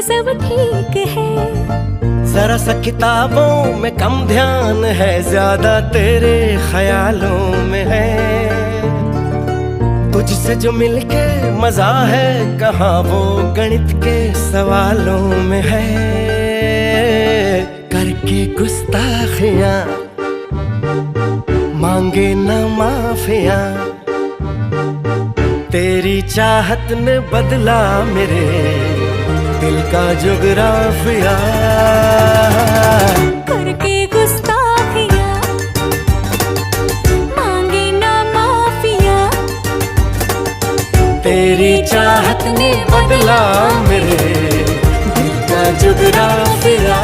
सब ठीक है। जरा सा किताबों में कम ध्यान है, ज्यादा तेरे ख्यालों में है। तुझसे जो मिलके मजा है, कहाँ वो गणित के सवालों में है। करके गुस्ताखियां मांगे न माफियां, तेरी चाहत ने बदला मेरे दिल का जुगराफिया। करके गुस्ताखियां मांगे ना माफिया, तेरी चाहत ने बदला मेरे दिल का जुगराफिया।